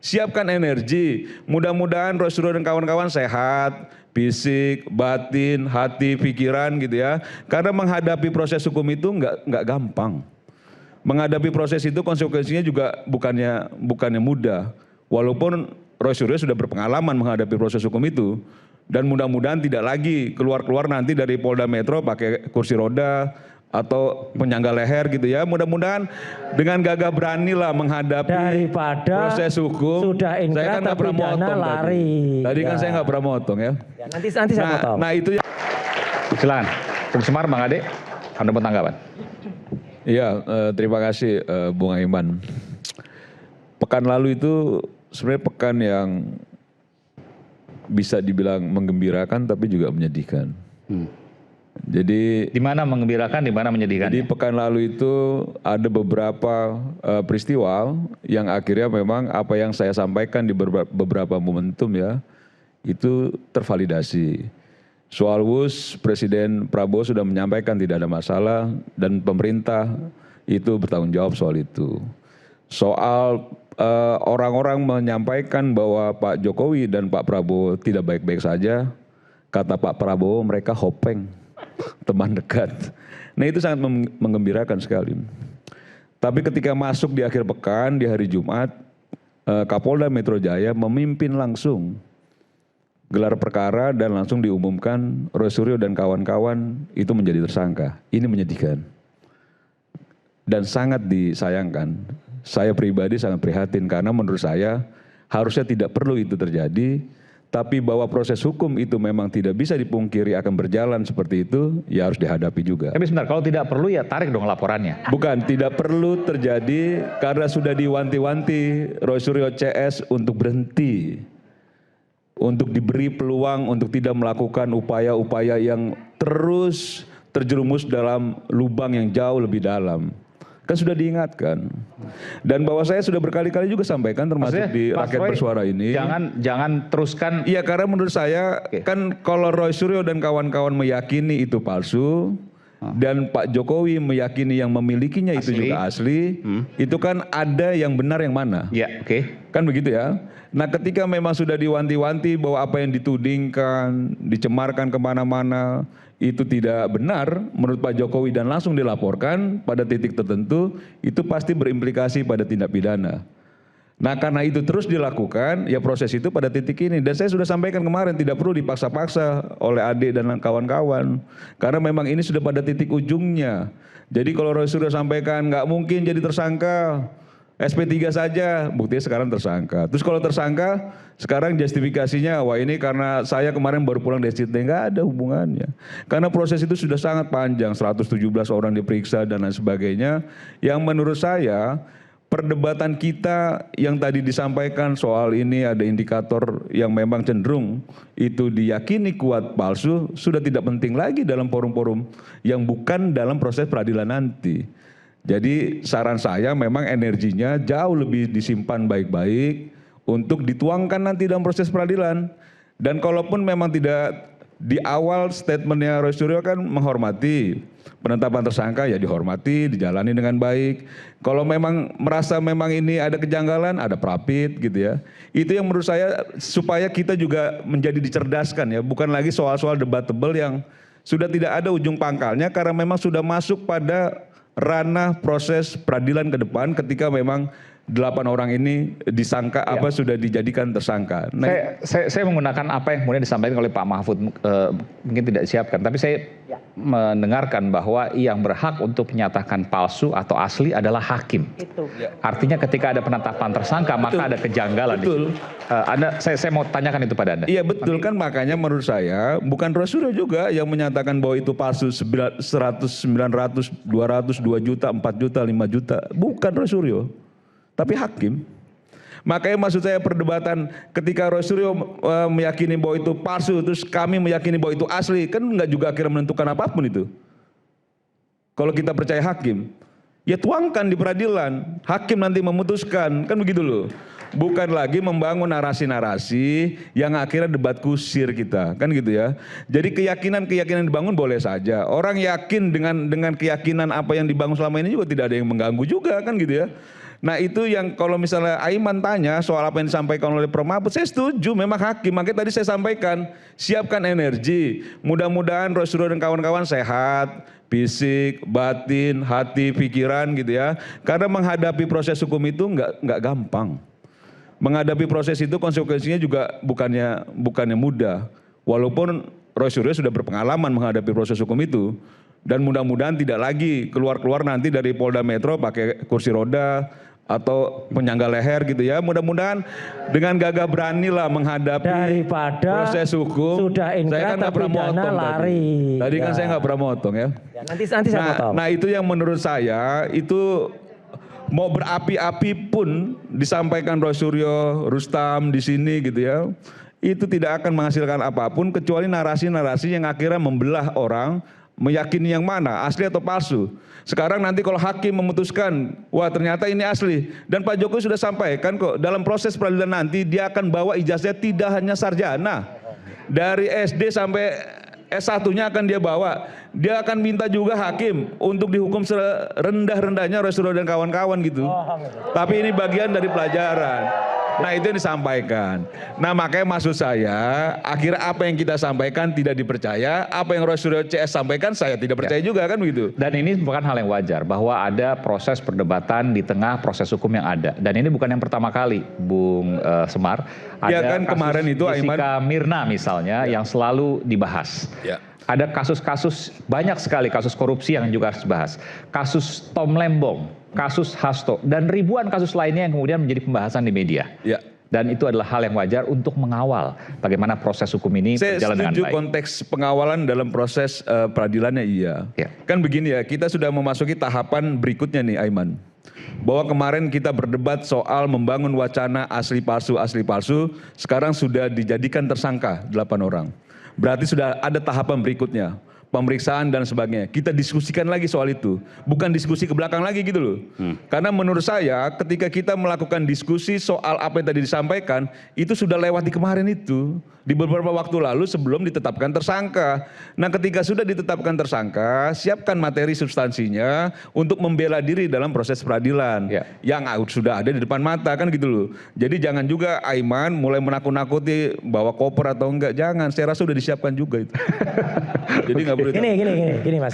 siapkan energi. Mudah-mudahan Roy Suryo dan kawan-kawan sehat, fisik, batin, hati, pikiran gitu ya. Karena menghadapi proses hukum itu nggak gampang. Menghadapi proses itu konsekuensinya juga bukannya mudah. Walaupun Roy Suryo sudah berpengalaman menghadapi proses hukum itu. Dan mudah-mudahan tidak lagi keluar-keluar nanti dari Polda Metro pakai kursi roda atau penyangga leher gitu ya. Mudah-mudahan dengan gagah berani lah menghadapi daripada proses hukum. Sudah inkrah saya kan nggak pernah motong lari. Tadi kan saya nggak pernah motong ya. Nanti saya potong. Nah itu ya. Silakan, Bung Semar, Bang Ade, Anda mau tanggapan? Iya, terima kasih Bung Aiman. Pekan lalu itu sebenarnya pekan yang bisa dibilang menggembirakan tapi juga menyedihkan. Jadi di mana menggembirakan, di mana menyedihkan? Jadi pekan lalu itu ada beberapa peristiwa yang akhirnya memang apa yang saya sampaikan di beberapa momentum ya itu tervalidasi. Soal WUS, Presiden Prabowo sudah menyampaikan tidak ada masalah dan pemerintah itu bertanggung jawab soal itu. Soal orang-orang menyampaikan bahwa Pak Jokowi dan Pak Prabowo tidak baik-baik saja, kata Pak Prabowo mereka hopeng, teman dekat. Nah itu sangat menggembirakan sekali. Tapi ketika masuk di akhir pekan, di hari Jumat, Kapolda Metro Jaya memimpin langsung gelar perkara dan langsung diumumkan Roy Suryo dan kawan-kawan itu menjadi tersangka. Ini menyedihkan dan sangat disayangkan. Saya pribadi sangat prihatin karena menurut saya harusnya tidak perlu itu terjadi, tapi bahwa proses hukum itu memang tidak bisa dipungkiri akan berjalan seperti itu, ya harus dihadapi juga. Tapi sebentar, kalau tidak perlu ya tarik dong laporannya. Bukan, tidak perlu terjadi karena sudah diwanti-wanti Roy Suryo CS untuk berhenti. Untuk diberi peluang untuk tidak melakukan upaya-upaya yang terus terjerumus dalam lubang yang jauh lebih dalam. Kan sudah diingatkan. Dan bahwa saya sudah berkali-kali juga sampaikan termasuk maksudnya, di Rakyat Bersuara ini. Jangan teruskan. Iya karena menurut saya kan kalau Roy Suryo dan kawan-kawan meyakini itu palsu. Dan Pak Jokowi meyakini yang memilikinya itu juga asli. Itu kan ada yang benar yang mana. Ya, oke. Kan begitu ya. Nah ketika memang sudah diwanti-wanti bahwa apa yang ditudingkan, dicemarkan kemana-mana, itu tidak benar menurut Pak Jokowi dan langsung dilaporkan pada titik tertentu, itu pasti berimplikasi pada tindak pidana. Nah karena itu terus dilakukan, ya proses itu pada titik ini. Dan saya sudah sampaikan kemarin tidak perlu dipaksa-paksa oleh adik dan kawan-kawan. Karena memang ini sudah pada titik ujungnya. Jadi kalau Roy Suryo sampaikan nggak mungkin jadi tersangka, SP3 saja, buktinya sekarang tersangka. Terus kalau tersangka, sekarang justifikasinya, wah ini karena saya kemarin baru pulang dari Sydney, nggak ada hubungannya. Karena proses itu sudah sangat panjang, 117 orang diperiksa dan lain sebagainya. Yang menurut saya, perdebatan kita yang tadi disampaikan soal ini ada indikator yang memang cenderung itu diyakini kuat palsu, sudah tidak penting lagi dalam forum-forum yang bukan dalam proses peradilan nanti. Jadi saran saya memang energinya jauh lebih disimpan baik-baik untuk dituangkan nanti dalam proses peradilan. Dan kalaupun memang tidak di awal statementnya Roy Suryo kan menghormati penetapan tersangka ya dihormati, dijalani dengan baik. Kalau memang merasa memang ini ada kejanggalan, ada prapit gitu ya. Itu yang menurut saya supaya kita juga menjadi dicerdaskan ya, bukan lagi soal-soal debatable yang sudah tidak ada ujung pangkalnya karena memang sudah masuk pada ranah proses peradilan ke depan ketika memang 8 orang ini disangka sudah dijadikan tersangka. Nah, saya menggunakan apa yang kemudian disampaikan oleh Pak Mahfud, mungkin tidak disiapkan, tapi saya mendengarkan bahwa yang berhak untuk menyatakan palsu atau asli adalah hakim. Artinya ketika ada penetapan tersangka maka ada kejanggalan. Betul. Saya mau tanyakan itu pada Anda. Iya betul kan, makanya menurut saya bukan Roy Suryo juga yang menyatakan bahwa itu palsu 100, 900, 200, 2 juta, 4 juta, 5 juta. Bukan Roy Suryo. Tapi hakim. Makanya maksud saya perdebatan ketika Roy Suryo meyakini bahwa itu palsu, terus kami meyakini bahwa itu asli, kan nggak juga akhirnya menentukan apapun itu. Kalau kita percaya hakim, ya tuangkan di peradilan, hakim nanti memutuskan, kan begitu loh. Bukan lagi membangun narasi-narasi yang akhirnya debat kusir kita, kan gitu ya. Jadi keyakinan-keyakinan dibangun boleh saja. Orang yakin dengan keyakinan apa yang dibangun selama ini juga tidak ada yang mengganggu juga, kan gitu ya. Nah itu yang kalau misalnya Aiman tanya soal apa yang disampaikan oleh Prof. Mahfud, saya setuju memang hakim. Makanya tadi saya sampaikan, siapkan energi. Mudah-mudahan Roy Suryo dan kawan-kawan sehat, fisik, batin, hati, pikiran gitu ya. Karena menghadapi proses hukum itu nggak gampang. Menghadapi proses itu konsekuensinya juga bukannya mudah. Walaupun Roy Suryo sudah berpengalaman menghadapi proses hukum itu. Dan mudah-mudahan tidak lagi keluar-keluar nanti dari Polda Metro pakai kursi roda atau penyangga leher gitu ya. Mudah-mudahan dengan gagah berani lah menghadapi daripada proses hukum. sudah Saya inkrah kan nggak pernah terpidana motong lari. Tadi kan saya nggak pernah motong ya. Nanti saya potong. Nah itu yang menurut saya itu mau berapi-api pun disampaikan Roy Suryo, Rustam di sini gitu ya. Itu tidak akan menghasilkan apapun kecuali narasi-narasi yang akhirnya membelah orang, meyakini yang mana, asli atau palsu. Sekarang nanti kalau hakim memutuskan, wah ternyata ini asli. Dan Pak Jokowi sudah sampaikan kok, dalam proses peradilan nanti dia akan bawa ijazah tidak hanya sarjana. Dari SD sampai S1-nya akan dia bawa. Dia akan minta juga hakim untuk dihukum serendah-rendahnya Roy Suryo dan kawan-kawan gitu. Tapi ini bagian dari pelajaran. Nah itu yang disampaikan. Nah makanya maksud saya, akhirnya apa yang kita sampaikan tidak dipercaya, apa yang Roy Suryo CS sampaikan saya tidak percaya juga kan begitu. Dan ini bukan hal yang wajar bahwa ada proses perdebatan di tengah proses hukum yang ada. Dan ini bukan yang pertama kali, Bung Semar. Ya Ada kan kemarin itu Jessica Mirna misalnya yang selalu dibahas. Ya. Ada kasus-kasus, banyak sekali kasus korupsi yang juga harus dibahas. Kasus Tom Lembong, kasus Hasto, dan ribuan kasus lainnya yang kemudian menjadi pembahasan di media. Ya. Dan itu adalah hal yang wajar untuk mengawal bagaimana proses hukum ini berjalan dengan baik. Saya setuju konteks pengawalan dalam proses peradilannya iya. Ya. Kan begini ya, kita sudah memasuki tahapan berikutnya nih Aiman. Bahwa kemarin kita berdebat soal membangun wacana asli palsu, sekarang sudah dijadikan tersangka 8 orang. Berarti sudah ada tahapan berikutnya, pemeriksaan dan sebagainya. Kita diskusikan lagi soal itu, bukan diskusi ke belakang lagi gitu loh. Karena menurut saya ketika kita melakukan diskusi soal apa yang tadi disampaikan, itu sudah lewat di kemarin itu. Di beberapa waktu lalu sebelum ditetapkan tersangka. Nah ketika sudah ditetapkan tersangka, siapkan materi substansinya untuk membela diri dalam proses peradilan. Ya. Yang sudah ada di depan mata kan gitu loh. Jadi jangan juga Aiman mulai menakut-nakuti bawa koper atau enggak. Jangan, saya rasa sudah disiapkan juga itu. Jadi nggak boleh. Gini Mas.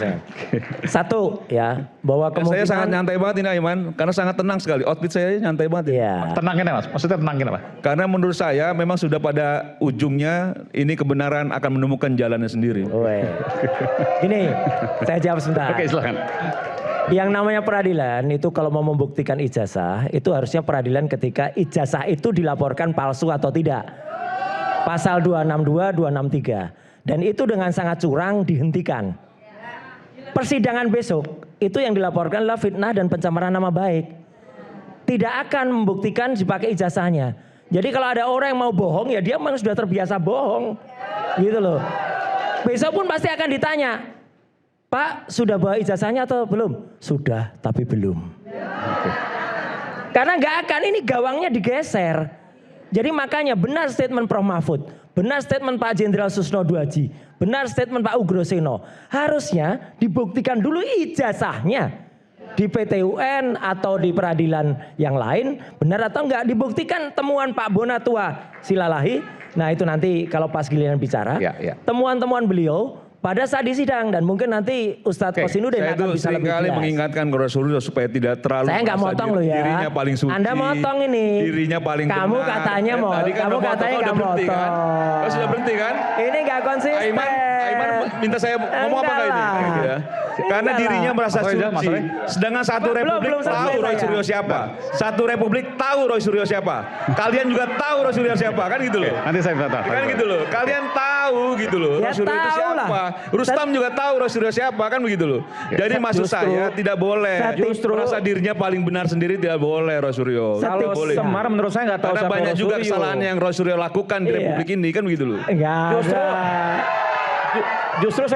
Satu ya, bahwa kemungkinan. Saya sangat nyantai banget ini Aiman, karena sangat tenang sekali. Outfit saya nyantai banget. Iya. Tenangin ya Mas, maksudnya tenangin apa? Karena menurut saya memang sudah pada ujungnya ini kebenaran akan menemukan jalannya sendiri. Gini, saya jawab sebentar. Oke, silakan. Yang namanya peradilan itu kalau mau membuktikan ijazah, itu harusnya peradilan ketika ijazah itu dilaporkan palsu atau tidak. Pasal 262, 263. Dan itu dengan sangat curang dihentikan. Persidangan besok, itu yang dilaporkan adalah fitnah dan pencemaran nama baik. Tidak akan membuktikan dipakai ijazahnya. Jadi kalau ada orang yang mau bohong, ya dia memang sudah terbiasa bohong. Gitu loh. Besok pun pasti akan ditanya, Pak sudah bawa ijazahnya atau belum? Sudah, tapi belum. Karena nggak akan, ini gawangnya digeser. Jadi makanya benar statement Prof. Mahfud, benar statement Pak Jenderal Susno Duaji, benar statement Pak Ugroseno. Harusnya dibuktikan dulu ijazahnya. Di PT UN atau di peradilan yang lain, benar atau enggak, dibuktikan temuan Pak Bonatua Silalahi. Nah itu nanti kalau pas giliran bicara, temuan-temuan beliau pada saat di sidang, dan mungkin nanti Ustadz Kosinudin akan bisa lebih jelas. Saya itu mengingatkan Roy Suryo supaya tidak terlalu saya nggak motong loh ya. Dirinya paling suci. Anda motong ini. Dirinya paling kamu benar. Katanya mau, tadi kan kamu katanya nggak motong. Kan? Oh, sudah berhenti kan? Ini nggak konsisten. Aiman minta saya ngomong apa ini? Ya. Karena dirinya merasa suci. Sedangkan satu republik tahu Roy Suryo siapa. Satu republik tahu Roy Suryo siapa. Kalian juga tahu Roy Suryo siapa, kan gitu loh. Nanti saya berkata. Kan gitu loh. Kalian tahu gitu loh. Ya, Roy Suryo itu siapa. Rustam juga tahu Roy Suryo siapa, kan begitu loh. Jadi maksud saya tidak boleh. Justru merasa dirinya paling benar sendiri tidak boleh Roy Suryo. Kalau Semar menurut saya nggak tahu siapa Roy Suryo. Karena banyak juga kesalahan yang Roy Suryo lakukan di republik ini, kan begitu loh. Enggak. Justru saya